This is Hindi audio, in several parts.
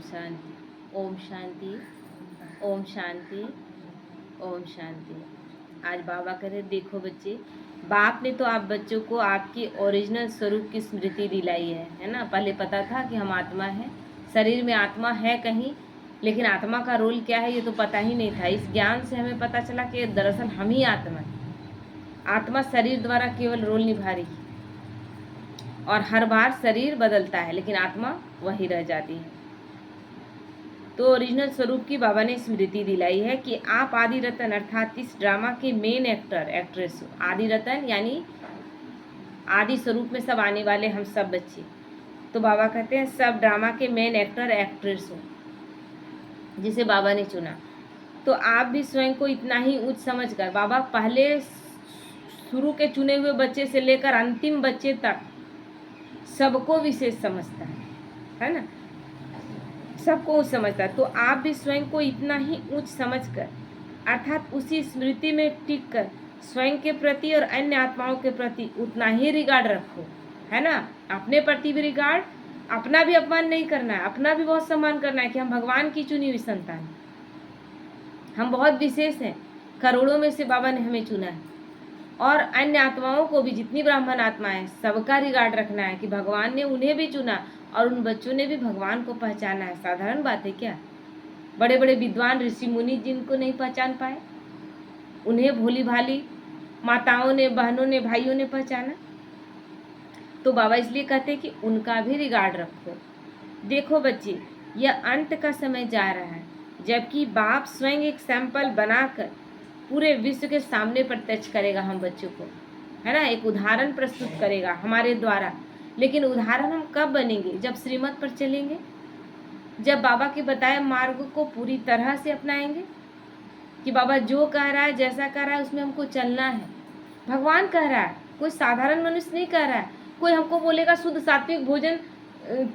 शांति। ओम शांति। ओम शांति। ओम शांति। आज बाबा कह रहे देखो बच्चे, बाप ने तो आप बच्चों को आपकी ओरिजिनल स्वरूप की स्मृति दिलाई है ना। पहले पता था कि हम आत्मा है, शरीर में आत्मा है कहीं, लेकिन आत्मा का रोल क्या है ये तो पता ही नहीं था। इस ज्ञान से हमें पता चला कि दरअसल हम ही आत्मा है। आत्मा शरीर द्वारा केवल रोल निभा रही है और हर बार शरीर बदलता है, लेकिन आत्मा वही रह जाती है। तो ओरिजिनल स्वरूप की बाबा ने स्मृति दिलाई है कि आप आदि रतन अर्थात इस ड्रामा के मेन एक्टर एक्ट्रेस हो। आदि रतन यानी आदि स्वरूप में सब आने वाले हम सब बच्चे। तो बाबा कहते हैं सब ड्रामा के मेन एक्टर एक्ट्रेस हो जिसे बाबा ने चुना। तो आप भी स्वयं को इतना ही उच्च समझकर, बाबा पहले शुरू के चुने हुए बच्चे से लेकर अंतिम बच्चे तक सबको विशेष समझता है ना, सबको उच्च समझता है। तो आप भी स्वयं को इतना ही उच्च समझकर अर्थात उसी स्मृति में टिक कर स्वयं के प्रति और अन्य आत्माओं के प्रति उतना ही रिगार्ड रखो, है ना। अपने प्रति भी रिगार्ड, अपना भी अपमान नहीं करना है, अपना भी बहुत सम्मान करना है कि हम भगवान की चुनी हुई संतान, हम बहुत विशेष हैं, करोड़ों में से बाबा ने हमें चुना है। और अन्य आत्माओं को भी, जितनी ब्राह्मण आत्मा है सबका रिगार्ड रखना है कि भगवान ने उन्हें भी चुना और उन बच्चों ने भी भगवान को पहचाना है। साधारण बात है क्या। बड़े बड़े विद्वान ऋषि मुनि जिनको नहीं पहचान पाए, उन्हें भोली भाली माताओं ने, बहनों ने, भाइयों ने पहचाना। तो बाबा इसलिए कहते हैं कि उनका भी रिगार्ड रखो। देखो बच्चे, यह अंत का समय जा रहा है, जबकि बाप स्वयं एक सैंपल बनाकर पूरे विश्व के सामने प्रत्यक्ष करेगा हम बच्चों को, है ना। एक उदाहरण प्रस्तुत करेगा हमारे द्वारा। लेकिन उदाहरण हम कब बनेंगे? जब श्रीमत पर चलेंगे, जब बाबा के बताए मार्ग को पूरी तरह से अपनाएंगे कि बाबा जो कह रहा है, जैसा कह रहा है उसमें हमको चलना है। भगवान कह रहा है, कोई साधारण मनुष्य नहीं कह रहा है। कोई हमको बोलेगा शुद्ध सात्विक भोजन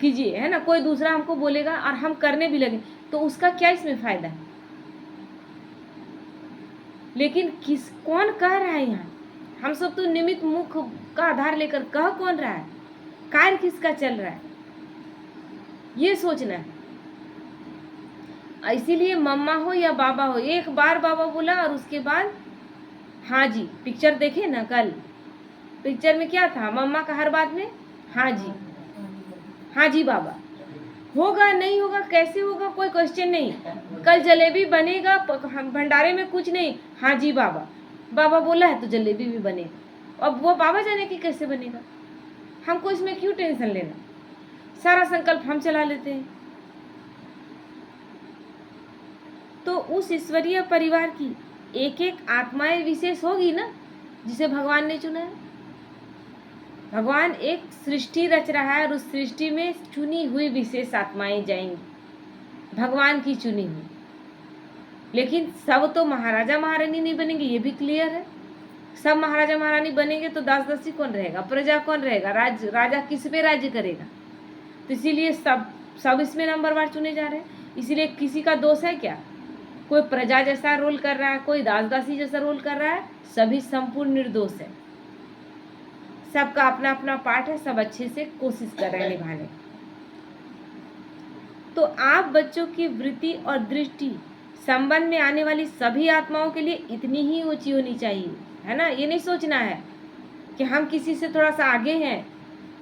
कीजिए, है ना, कोई दूसरा हमको बोलेगा और हम करने भी लगे, तो उसका क्या इसमें फायदा है? लेकिन कौन कह रहा है यहाँ? हम सब तो निमित्त मुख का आधार लेकर कह कौन रहा है? कार्य किसका चल रहा है, ये सोचना है। इसीलिए मम्मा हो या बाबा हो, एक बार बाबा बोला और उसके बाद हाँ जी। पिक्चर देखे ना कल, पिक्चर में क्या था? मम्मा का हर बात में हाँ जी, हाँ जी बाबा। होगा नहीं होगा, कैसे होगा, कोई क्वेश्चन नहीं। कल जलेबी बनेगा भंडारे में, कुछ नहीं, हाँ जी बाबा, बाबा बोला है तो जलेबी भी बनेगा। अब वो बाबा जाने की कैसे बनेगा, हमको इसमें क्यों टेंशन लेना। सारा संकल्प हम चला लेते हैं। तो उस ईश्वरीय परिवार की एक एक आत्माएं विशेष होगी ना, जिसे भगवान ने चुना है। भगवान एक सृष्टि रच रहा है और उस सृष्टि में चुनी हुई विशेष आत्माएं जाएंगी, भगवान की चुनी हुई। लेकिन सब तो महाराजा महारानी नहीं बनेंगे, ये भी क्लियर है। सब महाराजा महारानी बनेंगे तो दास दासी कौन रहेगा, प्रजा कौन रहेगा, राजा किस पे राज्य करेगा। तो इसीलिए सब इसमें नंबरवार चुने जा रहे हैं। इसीलिए किसी का दोष है क्या? कोई प्रजा जैसा रोल कर रहा है, कोई दास दासी जैसा रोल कर रहा है, सभी संपूर्ण निर्दोष है। सबका अपना अपना पार्ट है, सब अच्छे से कोशिश कर रहे हैं निभाने। तो आप बच्चों की वृत्ति और दृष्टि संबंध में आने वाली सभी आत्माओं के लिए इतनी ही ऊंची होनी चाहिए, है ना। ये नहीं सोचना है कि हम किसी से थोड़ा सा आगे हैं,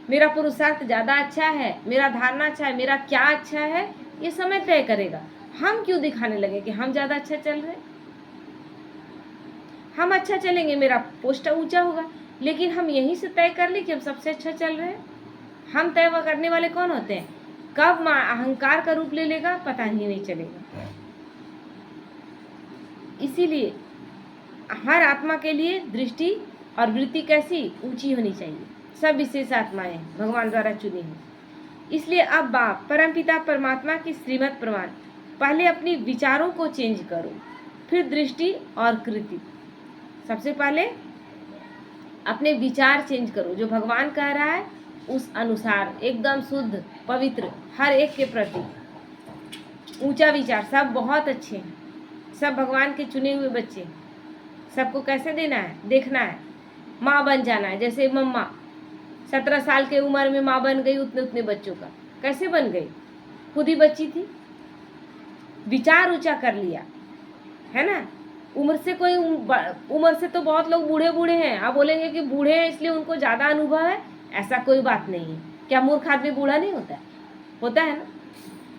मेरा पुरुषार्थ ज़्यादा अच्छा है, मेरा धारणा अच्छा है, मेरा क्या अच्छा है, ये समय तय करेगा। हम क्यों दिखाने लगे कि हम ज़्यादा अच्छा चल रहे? हम अच्छा चलेंगे, मेरा पोस्ट ऊंचा होगा, लेकिन हम यहीं से तय कर ले कि हम सबसे अच्छा चल रहे हैं। हम तय करने वाले कौन होते हैं? कब अहंकार का रूप ले लेगा पता ही नहीं चलेगा। इसीलिए हर आत्मा के लिए दृष्टि और वृत्ति कैसी ऊंची होनी चाहिए। सब विशेष आत्माएं भगवान द्वारा चुनी हुई। इसलिए अब बाप परमपिता परमात्मा की श्रीमत प्रमाण, पहले अपनी विचारों को चेंज करो, फिर दृष्टि और कृति। सबसे पहले अपने विचार चेंज करो, जो भगवान कह रहा है उस अनुसार एकदम शुद्ध पवित्र, हर एक के प्रति ऊंचा विचार। सब बहुत अच्छे हैं, सब भगवान के चुने हुए बच्चे। सबको कैसे देना है, देखना है, माँ बन जाना है। जैसे मम्मा 17 साल के उम्र में माँ बन गई, उतने उतने बच्चों का कैसे बन गई, खुद ही बच्ची थी, विचार ऊंचा कर लिया, है ना। उम्र से तो बहुत लोग बूढ़े बूढ़े हैं। आप बोलेंगे कि बूढ़े हैं इसलिए उनको ज़्यादा अनुभव है, ऐसा कोई बात नहीं है। क्या मूर्ख आदमी बूढ़ा नहीं होता है? होता है ना।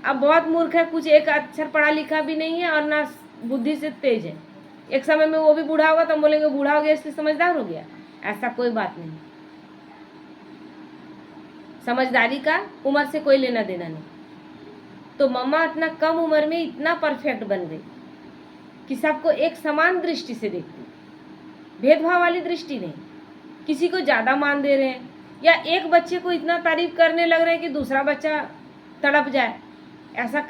अब बहुत मूर्ख है, कुछ एक अक्षर पढ़ा लिखा भी नहीं है और ना बुद्धि से तेज है, एक समय में वो भी बूढ़ा होगा तो हम बोलेंगे बूढ़ा हो गया इसलिए समझदार हो गया, ऐसा कोई बात नहीं। समझदारी का उम्र से कोई लेना देना नहीं। तो मम्मा इतना कम उम्र में इतना परफेक्ट बन गई कि सबको एक समान दृष्टि से देखती, भेदभाव वाली दृष्टि नहीं। किसी को ज़्यादा मान दे रहे हैं या एक बच्चे को इतना तारीफ करने लग रहे हैं कि दूसरा बच्चा तड़प जाए, ऐसा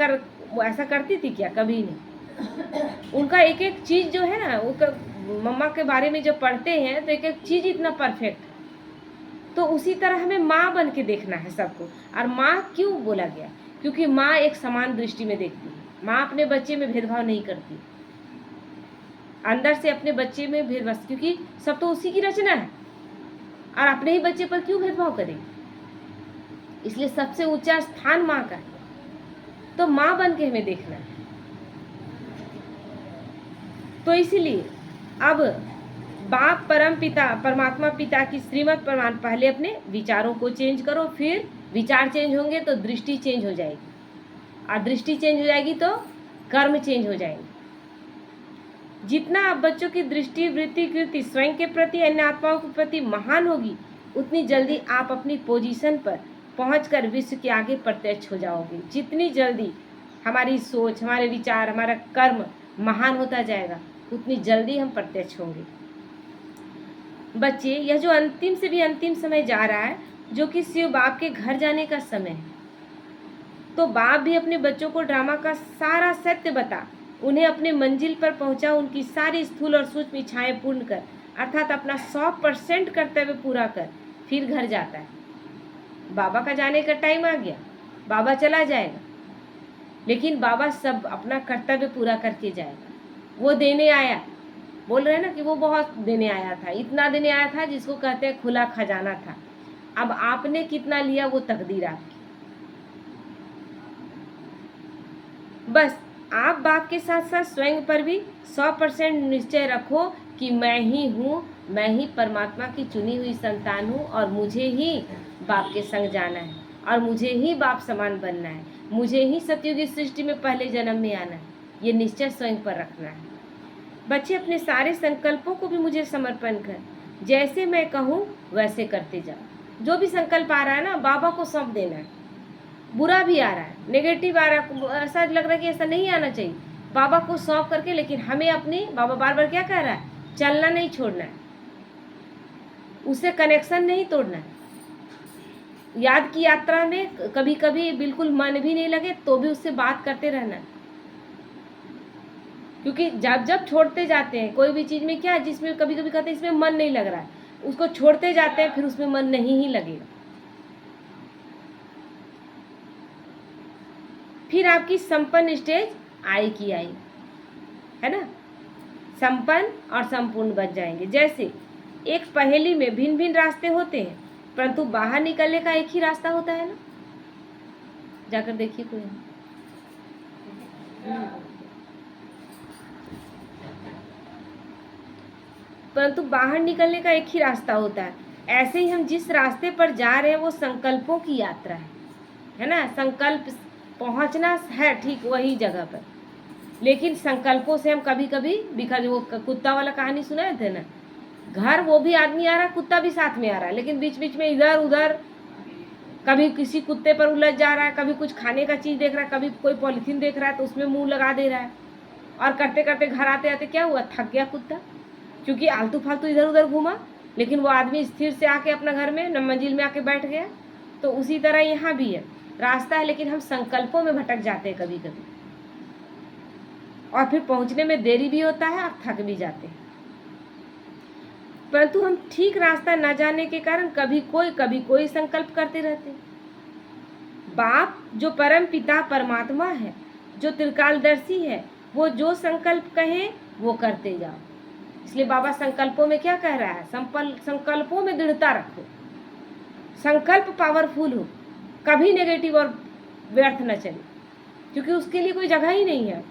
करती थी क्या? कभी नहीं। उनका एक एक चीज़ जो है ना, वो मम्मा के बारे में जब पढ़ते हैं तो एक एक चीज़ इतना परफेक्ट है। तो उसी तरह हमें माँ बन के देखना है सबको। और माँ क्यों बोला गया? क्योंकि माँ एक समान दृष्टि में देखती है। माँ अपने बच्चे में भेदभाव नहीं करती, अंदर से अपने बच्चे में भेदभाव, क्योंकि सब तो उसी की रचना है और अपने ही बच्चे पर क्यों भेदभाव करेगी? इसलिए सबसे ऊंचा स्थान माँ का है। तो माँ बन के हमें देखना है। तो इसीलिए अब बाप परम पिता परमात्मा पिता की श्रीमत प्रमाण, पहले अपने विचारों को चेंज करो, फिर विचार चेंज होंगे तो दृष्टि चेंज हो जाएगी, और दृष्टि चेंज हो जाएगी तो कर्म चेंज हो जाएंगे। जितना आप बच्चों की दृष्टि वृत्ति कृति स्वयं के प्रति अन्य आत्माओं के प्रति महान होगी, उतनी जल्दी आप अपनी पोजीशन पर पहुंचकर विश्व के आगे प्रत्यक्ष हो जाओगे। जितनी जल्दी हमारी सोच, हमारे विचार, हमारा कर्म महान होता जाएगा, उतनी जल्दी हम प्रत्यक्ष होंगे। बच्चे, यह जो अंतिम से भी अंतिम समय जा रहा है, जो कि शिव बाप के घर जाने का समय है, तो बाप भी अपने बच्चों को ड्रामा का सारा सत्य बता उन्हें अपने मंजिल पर पहुंचा, उनकी सारी स्थूल और सूक्ष्म इच्छाएं पूर्ण कर, अर्थात अपना 100% कर्तव्य पूरा कर, फिर घर जाता है। बाबा का जाने का टाइम आ गया, बाबा चला जाएगा, लेकिन बाबा सब अपना कर्तव्य पूरा करके जाएगा। वो देने आया, बोल रहे हैं ना कि वो बहुत देने आया था, इतना देने आया था जिसको कहते हैं खुला खजाना था। अब आपने कितना लिया वो तकदीर आपकी। बस आप बाप के साथ साथ स्वयं पर भी 100% निश्चय रखो कि मैं ही हूँ, मैं ही परमात्मा की चुनी हुई संतान हूँ और मुझे ही बाप के संग जाना है और मुझे ही बाप समान बनना है, मुझे ही सतयुगी सृष्टि में पहले जन्म में आना है। ये निश्चय स्वयं पर रखना है। बच्चे, अपने सारे संकल्पों को भी मुझे समर्पण कर, जैसे मैं कहूँ वैसे करते जाओ। जो भी संकल्प आ रहा है ना, बाबा को सौंप देना है। बुरा भी आ रहा है, नेगेटिव आ रहा है, ऐसा लग रहा है कि ऐसा नहीं आना चाहिए, बाबा को सौंप करके, लेकिन हमें अपनी, बाबा बार बार क्या कह रहा है, चलना नहीं छोड़ना है, उससे कनेक्शन नहीं तोड़ना है। याद की यात्रा में कभी कभी बिल्कुल मन भी नहीं लगे तो भी उससे बात करते रहना है, क्योंकि जब जब छोड़ते जाते हैं कोई भी चीज़ में, क्या जिसमें कभी कभी कहते हैं इसमें मन नहीं लग रहा है, उसको छोड़ते जाते हैं, फिर उसमें मन नहीं ही लगेगा। फिर आपकी संपन्न स्टेज आई की आई, है ना, संपन्न और संपूर्ण बन जाएंगे। जैसे एक पहेली में भिन्न भिन्न रास्ते होते हैं, परंतु बाहर निकलने का एक ही रास्ता होता है ना। जाकर देखिए कोई। परंतु बाहर निकलने का एक ही रास्ता होता है। ऐसे ही हम जिस रास्ते पर जा रहे हैं वो संकल्पों की यात्रा है ना। संकल्प पहुंचना है ठीक वही जगह पर, लेकिन संकल्पों से हम कभी कभी बिखर, वो कुत्ता वाला कहानी सुनाए थे ना, घर वो भी आदमी आ रहा है, कुत्ता भी साथ में आ रहा है, लेकिन बीच बीच में इधर उधर, कभी किसी कुत्ते पर उलझ जा रहा है, कभी कुछ खाने का चीज़ देख रहा है, कभी कोई पॉलिथीन देख रहा है तो उसमें मुंह लगा दे रहा है, और करते करते घर आते आते क्या हुआ, थक गया कुत्ता, क्योंकि आलतू फालतू इधर उधर घूमा। लेकिन वो आदमी स्थिर से आके अपना घर में मंजिल में आके बैठ गया। तो उसी तरह यहाँ भी है, रास्ता है, लेकिन हम संकल्पों में भटक जाते हैं कभी कभी, और फिर पहुंचने में देरी भी होता है और थक भी जाते हैं। परंतु हम ठीक रास्ता न जाने के कारण कभी कोई संकल्प करते रहते हैं। बाप जो परम पिता परमात्मा है, जो त्रिकालदर्शी है, वो जो संकल्प कहे वो करते जाओ। इसलिए बाबा संकल्पों में क्या कह रहा है, संकल्पों में दृढ़ता रखो, संकल्प पावरफुल हो, कभी नेगेटिव और व्यर्थ न चले। क्योंकि उसके लिए कोई जगह ही नहीं है।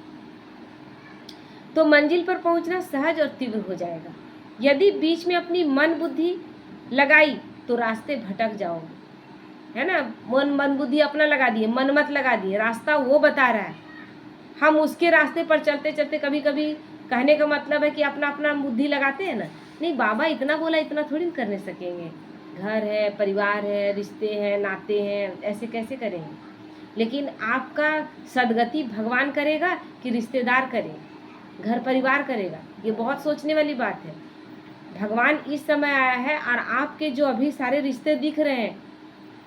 तो मंजिल पर पहुंचना सहज और तीव्र हो जाएगा। यदि बीच में अपनी मन बुद्धि लगाई तो रास्ते भटक जाओगे, है ना। मन बुद्धि अपना लगा दिए, मन मत लगा दिए, रास्ता वो बता रहा है, हम उसके रास्ते पर चलते चलते कभी कभी, कहने का मतलब है कि अपना अपना बुद्धि लगाते हैं ना, नहीं बाबा इतना बोला इतना थोड़ी न करने सकेंगे, घर है, परिवार है, रिश्ते हैं, नाते हैं, ऐसे कैसे करेंगे। लेकिन आपका सदगति भगवान करेगा कि रिश्तेदार करेगा, घर परिवार करेगा, ये बहुत सोचने वाली बात है। भगवान इस समय आया है और आपके जो अभी सारे रिश्ते दिख रहे हैं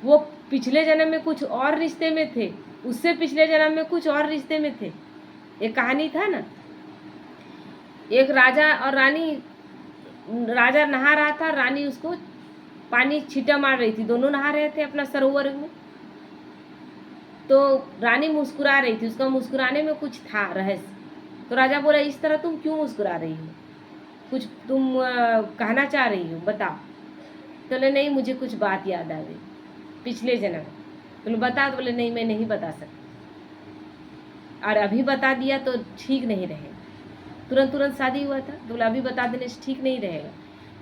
वो पिछले जन्म में कुछ और रिश्ते में थे, उससे पिछले जन्म में कुछ और रिश्ते में थे। एक कहानी था ना, एक राजा और रानी, राजा नहा रहा था, रानी उसको पानी छींटा मार रही थी, दोनों नहा रहे थे अपना सरोवर में। तो रानी मुस्कुरा रही थी, उसका मुस्कुराने में कुछ था रहस्य। तो राजा बोला इस तरह तुम क्यों मुस्कुरा रही हो, कुछ तुम कहना चाह रही हो, बताओ। तो बोले नहीं मुझे कुछ बात याद आ गई पिछले जन्म। बोले बता, तो बोले नहीं मैं नहीं बता सकती, और अभी बता दिया तो ठीक नहीं रहेगा। तुरंत शादी हुआ था, तो बोला अभी बता देने से ठीक नहीं रहेगा।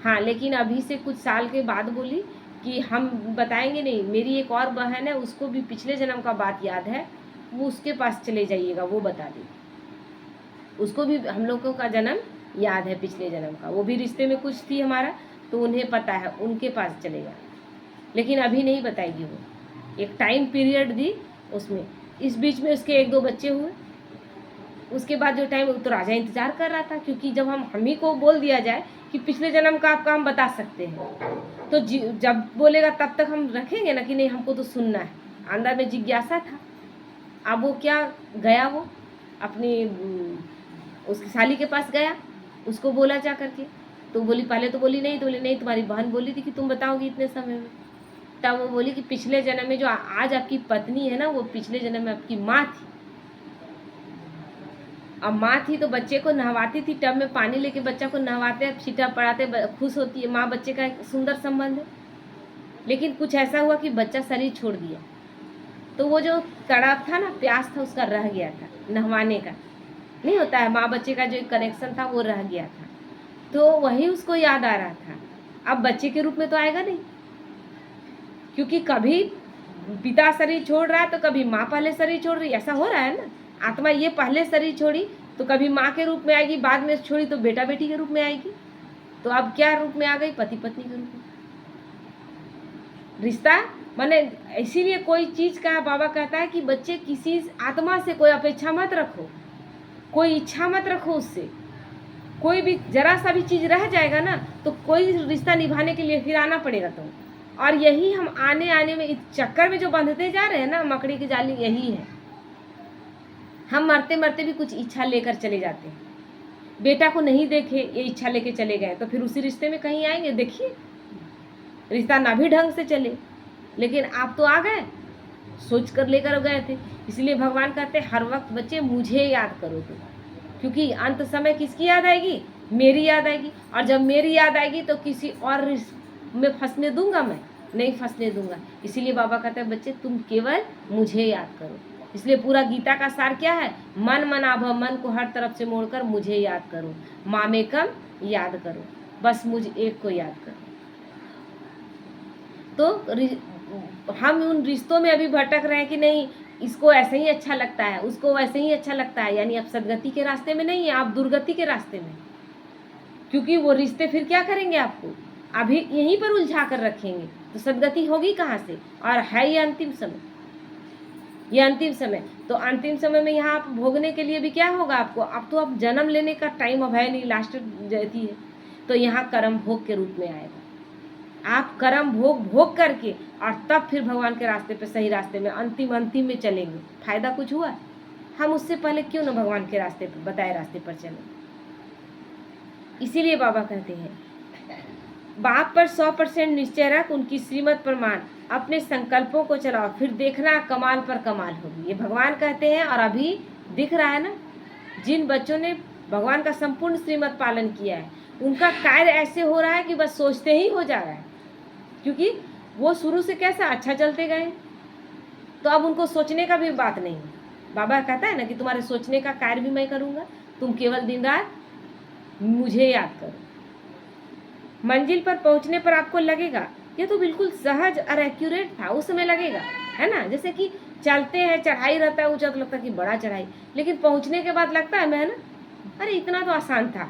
हाँ लेकिन अभी से कुछ साल के बाद बोली कि हम बताएंगे नहीं, मेरी एक और बहन है उसको भी पिछले जन्म का बात याद है, वो उसके पास चले जाइएगा, वो बता देगी, उसको भी हम लोगों का जन्म याद है पिछले जन्म का, वो भी रिश्ते में कुछ थी हमारा, तो उन्हें पता है, उनके पास चलेगा। लेकिन अभी नहीं बताएगी वो, एक टाइम पीरियड दी उसमें। इस बीच में उसके 1-2 बच्चे हुए, उसके बाद जो टाइम, तो राजा इंतजार कर रहा था, क्योंकि जब हम ही को बोल दिया जाए कि पिछले जन्म का आपका हम बता सकते हैं, तो जब बोलेगा तब तक हम रखेंगे ना कि नहीं हमको तो सुनना है। अंदर में जिज्ञासा था। अब वो क्या गया, वो अपनी उसकी साली के पास गया, उसको बोला जा करके, तो बोली पहले तो बोली नहीं, तो बोली नहीं तुम्हारी बहन बोली थी कि तुम बताओगी इतने समय में। तब वो बोली कि पिछले जन्म में जो आज आपकी पत्नी है ना, वो पिछले जन्म में आपकी माँ थी। अब माँ थी तो बच्चे को नहवाती थी, टब में पानी लेके बच्चा को नहवाते, छींटा पड़ाते, खुश होती है माँ बच्चे का, एक सुंदर संबंध है। लेकिन कुछ ऐसा हुआ कि बच्चा शरीर छोड़ दिया, तो वो जो तड़प था ना, प्यास था, उसका रह गया था, नहवाने का नहीं होता है, माँ बच्चे का जो एक कनेक्शन था वो रह गया था। तो वही उसको याद आ रहा था। अब बच्चे के रूप में तो आएगा नहीं, क्योंकि कभी पिता शरीर छोड़ रहा है तो कभी माँ पहले शरीर छोड़ रही, ऐसा हो रहा है ना। आत्मा ये पहले शरीर छोड़ी तो कभी माँ के रूप में आएगी, बाद में छोड़ी तो बेटा बेटी के रूप में आएगी। तो अब क्या रूप में आ गई, पति पत्नी के रूप में। रिश्ता माने इसीलिए कोई चीज का बाबा कहता है कि बच्चे किसी आत्मा से कोई अपेक्षा मत रखो, कोई इच्छा मत रखो उससे। कोई भी जरा सा भी चीज रह जाएगा ना तो कोई रिश्ता निभाने के लिए फिर आना पड़ेगा तुम। और यही हम आने में इस चक्कर में जो बंधते जा रहे हैं ना, मकड़ी की जाली यही है। हम मरते मरते भी कुछ इच्छा लेकर चले जाते हैं। बेटा को नहीं देखे, ये इच्छा लेके चले गए, तो फिर उसी रिश्ते में कहीं आएंगे। देखिए रिश्ता ना भी ढंग से चले, लेकिन आप तो आ गए, सोच कर लेकर गए थे। इसलिए भगवान कहते हैं हर वक्त बच्चे मुझे याद करो तुम, क्योंकि अंत समय किसकी याद आएगी, मेरी याद आएगी। और जब मेरी याद आएगी तो किसी और में फंसने दूंगा, मैं नहीं फंसने दूंगा। इसीलिए बाबा कहते हैं बच्चे तुम केवल मुझे याद करो। इसलिए पूरा गीता का सार क्या है, मन मनाभव, मन को हर तरफ से मोड़कर मुझे याद करो, मामेकम याद करो, बस मुझ एक को याद करो। तो हम उन रिश्तों में अभी भटक रहे हैं कि नहीं, इसको ऐसे ही अच्छा लगता है, उसको वैसे ही अच्छा लगता है, यानी आप सदगति के रास्ते में नहीं है, आप दुर्गति के रास्ते में। क्योंकि वो रिश्ते फिर क्या करेंगे, आपको अभी यहीं पर उलझा कर रखेंगे, तो सदगति होगी कहाँ से। और है ये अंतिम समय, ये अंतिम समय। तो अंतिम समय में यहाँ आप भोगने के लिए भी क्या होगा आपको, अब तो अब जन्म लेने का टाइम अब है नहीं, लास्ट जाती है। तो यहाँ कर्म भोग के रूप में आएगा। आप कर्म भोग करके और तब फिर भगवान के रास्ते पे, सही रास्ते में अंतिम में चलेंगे। फायदा कुछ हुआ, हम उससे पहले क्यों ना भगवान के रास्ते पे, बताए रास्ते पर चलें। इसीलिए बाबा कहते हैं बाप पर 100% निश्चय रख, उनकी श्रीमत पर मान, अपने संकल्पों को चलाओ, फिर देखना कमाल पर कमाल होगी। ये भगवान कहते हैं और अभी दिख रहा है ना, जिन बच्चों ने भगवान का संपूर्ण श्रीमत पालन किया है उनका कार्य ऐसे हो रहा है कि बस सोचते ही हो जा रहा है। क्योंकि वो शुरू से कैसा अच्छा चलते गए, तो अब उनको सोचने का भी बात नहीं है। बाबा कहता है ना कि तुम्हारे सोचने का कार्य भी मैं करूँगा, तुम केवल दिन रात मुझे याद करो। मंजिल पर पहुंचने पर आपको लगेगा ये तो बिल्कुल सहज और एक्यूरेट था, उस समय लगेगा, है ना। जैसे कि चलते हैं, चढ़ाई रहता है ऊंचा तो लगता है कि बड़ा चढ़ाई, लेकिन पहुंचने के बाद लगता है मैं ना अरे इतना तो आसान था,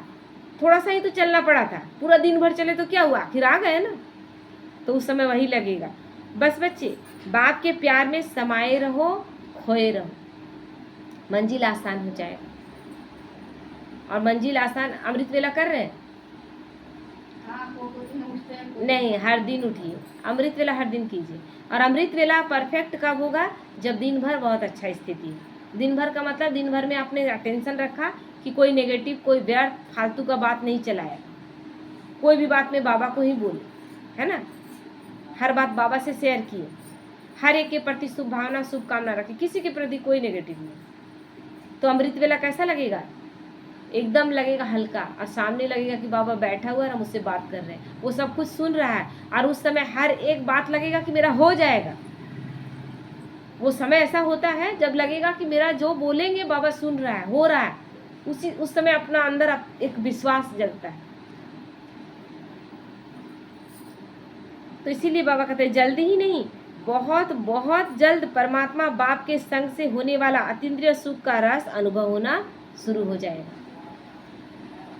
थोड़ा सा ही तो चलना पड़ा था, पूरा दिन भर चले तो क्या हुआ, आखिर आ गए ना। तो उस समय वही लगेगा। बस बच्चे, बाप के प्यार में समाये रहो, खोए रहो, मंजिल आसान हो जाएगा। और मंजिल आसान अमृत वेला कर रहे हैं? नहीं, हर दिन उठिए, अमृत वेला हर दिन कीजिए। और अमृत वेला परफेक्ट कब होगा? जब दिन भर बहुत अच्छा स्थिति है। दिन भर का मतलब दिन भर में आपने अटेंशन रखा कि कोई नेगेटिव, कोई व्यर्थ फालतू का बात नहीं चलाया, कोई भी बात में बाबा को ही बोले, है ना। हर बात बाबा से शेयर किए, हर एक के प्रति शुभ भावना, शुभकामना रखिए, किसी के प्रति कोई नेगेटिव नहीं। तो अमृत वेला कैसा लगेगा? एकदम लगेगा हल्का, और सामने लगेगा कि बाबा बैठा हुआ है और मुझसे बात कर रहे हैं, वो सब कुछ सुन रहा है, और उस समय हर एक बात लगेगा कि मेरा हो जाएगा। वो समय ऐसा होता है जब लगेगा कि मेरा जो बोलेंगे बाबा सुन रहा है, हो रहा है। उस समय अपना अंदर एक विश्वास जगता है। तो इसीलिए बाबा कहते हैं जल्दी ही नहीं, बहुत बहुत जल्द परमात्मा बाप के संग से होने वाला अतीन्द्रिय सुख का रस अनुभव होना शुरू हो जाएगा।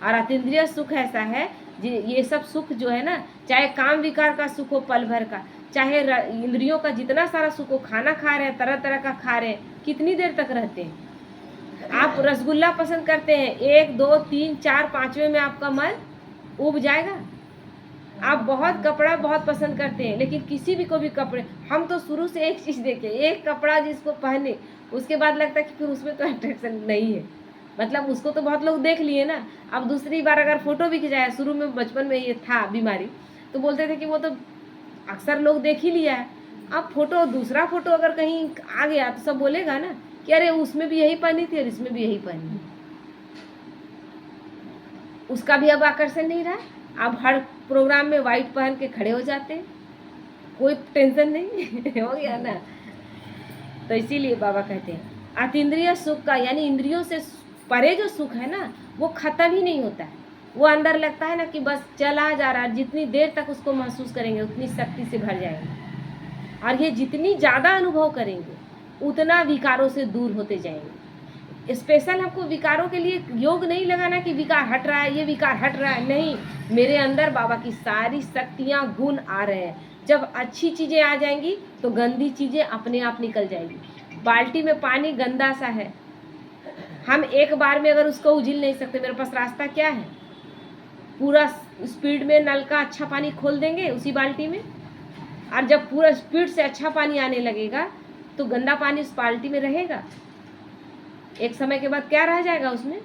और अतीन्द्रिय सुख ऐसा है, ये सब सुख जो है ना, चाहे काम विकार का सुख हो पल भर का, चाहे इंद्रियों का जितना सारा सुख हो, खाना खा रहे हैं, तरह तरह का खा रहे हैं, कितनी देर तक रहते हैं। आप रसगुल्ला पसंद करते हैं, 1 2 3 4 5वें में आपका मन उब जाएगा। आप बहुत कपड़ा बहुत पसंद करते हैं, लेकिन किसी भी को भी कपड़े, हम तो शुरू से एक चीज़ देखे, एक कपड़ा जिसको पहने उसके बाद लगता है कि फिर उसमें तो अट्रैक्शन नहीं है, मतलब उसको तो बहुत लोग देख लिए ना। अब दूसरी बार अगर फोटो भी खिंचाया, शुरू में बचपन में ये था बीमारी, तो बोलते थे कि वो तो अक्सर लोग देख ही लिया है। अब फोटो, दूसरा फोटो अगर कहीं आ गया तो सब बोलेगा ना कि अरे उसमें भी यही पहनी थी और इसमें भी यही पहनी। उसका भी अब आकर्षण नहीं रहा, अब हर प्रोग्राम में व्हाइट पहन के खड़े हो जाते हैं, कोई टेंशन नहीं हो गया ना। तो इसीलिए बाबा कहते हैं अतीन्द्रिय सुख का, यानी इंद्रियों से परे जो सुख है ना, वो खत्म ही नहीं होता है। वो अंदर लगता है ना कि बस चला जा रहा है, जितनी देर तक उसको महसूस करेंगे उतनी शक्ति से भर जाएंगे, और ये जितनी ज़्यादा अनुभव करेंगे उतना विकारों से दूर होते जाएंगे। स्पेशल हमको विकारों के लिए योग नहीं लगाना कि विकार हट रहा है, ये विकार हट रहा है, नहीं, मेरे अंदर बाबा की सारी शक्तियाँ, गुण आ रहे हैं। जब अच्छी चीज़ें आ जाएंगी तो गंदी चीज़ें अपने आप निकल जाएंगी। बाल्टी में पानी गंदा सा है, हम एक बार में अगर उसको उझिल नहीं सकते, मेरे पास रास्ता क्या है, पूरा स्पीड में नल का अच्छा पानी खोल देंगे उसी बाल्टी में, और जब पूरा स्पीड से अच्छा पानी आने लगेगा तो गंदा पानी उस बाल्टी में रहेगा। एक समय के बाद क्या रह जाएगा उसमें?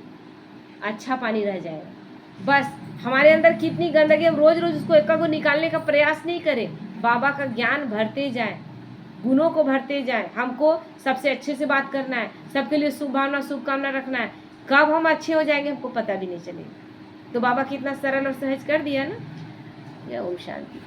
अच्छा पानी रह जाएगा। बस हमारे अंदर कितनी गंदगी, हम रोज रोज उसको एक को निकालने का प्रयास नहीं करें, बाबा का ज्ञान भरते जाए, गुणों को भरते जाए। हमको सबसे अच्छे से बात करना है, सबके लिए शुभ भावना, शुभकामना रखना है। कब हम अच्छे हो जाएंगे हमको पता भी नहीं चलेगा। तो बाबा कितना सरल और सहज कर दिया ना। या ओम शांति।